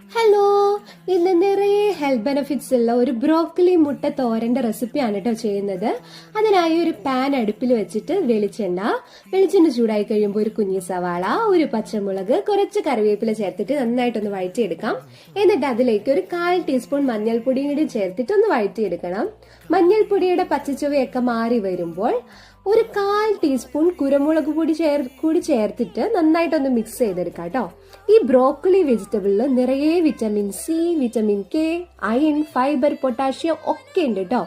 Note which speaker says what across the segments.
Speaker 1: Hello, ഇന്ന് നിറയെ health benefits ഉള്ള ഒരു ബ്രോക്കലി മുട്ട തോരന്റെ റെസിപ്പിയാണ് കേട്ടോ ചെയ്യുന്നത്. അതിനായി ഒരു പാൻ അടുപ്പിൽ വെച്ചിട്ട് വെളിച്ചെണ്ണ ചൂടായി കഴിയുമ്പോൾ ഒരു കുഞ്ഞി സവാള, ഒരു പച്ചമുളക്, കുറച്ച് കറിവേപ്പില ചേർത്തിട്ട് നന്നായിട്ടൊന്ന് വഴറ്റിയെടുക്കാം. എന്നിട്ട് അതിലേക്ക് ഒരു 1/4 ടീസ്പൂൺ മഞ്ഞൾപ്പൊടിയും കൂടി ചേർത്തിട്ട് ഒന്ന് വഴറ്റിയെടുക്കണം. മഞ്ഞൾപ്പൊടിയുടെ പച്ചച്ചുവയൊക്കെ മാറി വരുമ്പോൾ ഒരു 1/4 ടീസ്പൂൺ കുരുമുളക് പൊടി കൂടി ചേർത്തിട്ട് നന്നായിട്ടൊന്ന് മിക്സ് ചെയ്തെടുക്കാം കേട്ടോ. ഈ ബ്രോക്കലി വെജിറ്റബിളിൽ നിറയെ vitamin C, vitamin K, iron, fibre, potassium ഒക്കെ ഉണ്ട് കേട്ടോ.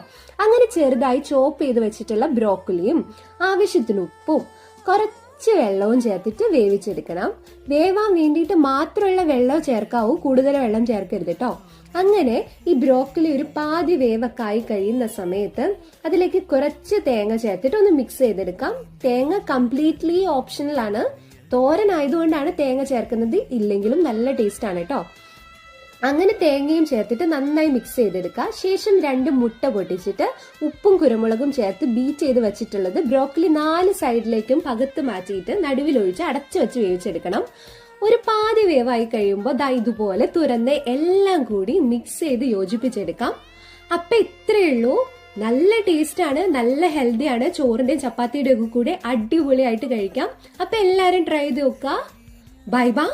Speaker 1: അങ്ങനെ ചെറുതായി ചോപ്പ് ചെയ്ത് വെച്ചിട്ടുള്ള ബ്രോക്കലിയും ആവശ്യത്തിന് ഉപ്പും കുറച്ച് വെള്ളവും ചേർത്തിട്ട് വേവിച്ചെടുക്കണം. വേവാൻ വേണ്ടിയിട്ട് മാത്രമുള്ള വെള്ളം ചേർക്കാവൂ, കൂടുതൽ വെള്ളം ചേർക്കരുത് കേട്ടോ. അങ്ങനെ ഈ ബ്രോക്കലി ഒരു പാതി വേവൊക്കെ ആയി കഴിയുന്ന സമയത്ത് അതിലേക്ക് കുറച്ച് തേങ്ങ ചേർത്തിട്ട് ഒന്ന് മിക്സ് ചെയ്തെടുക്കാം. തേങ്ങ കംപ്ലീറ്റ്ലി ഓപ്ഷണൽ ആണ്. തോരൻ ആയതുകൊണ്ടാണ് തേങ്ങ ചേർക്കുന്നത്, ഇല്ലെങ്കിലും നല്ല ടേസ്റ്റ് ആണ് കേട്ടോ. അങ്ങനെ തേങ്ങയും ചേർത്തിട്ട് നന്നായി മിക്സ് ചെയ്തെടുക്കുക. ശേഷം 2 മുട്ട പൊട്ടിച്ചിട്ട് ഉപ്പും കുരുമുളകും ചേർത്ത് ബീറ്റ് ചെയ്ത് വെച്ചിട്ടുള്ളത് ബ്രോക്കലി 4 സൈഡിലേക്കും പകത്ത് മാറ്റിയിട്ട് നടുവിലൊഴിച്ച് അടച്ചു വെച്ച് വേവിച്ചെടുക്കണം. ഒരു പാതി വേവായി കഴിയുമ്പോൾ ഇതുപോലെ തുറന്ന് എല്ലാം കൂടി മിക്സ് ചെയ്ത് യോജിപ്പിച്ചെടുക്കാം. അപ്പൊ ഇത്രയേ ഉള്ളൂ. നല്ല ടേസ്റ്റ് ആണ്, നല്ല ഹെൽത്തി ആണ്. ചോറിന്റെയും ചപ്പാത്തിയുടെ ഒക്കെ കൂടെ അടിപൊളിയായിട്ട് കഴിക്കാം. അപ്പൊ എല്ലാരും ട്രൈ ചെയ്ത് നോക്കുക. Bye bye.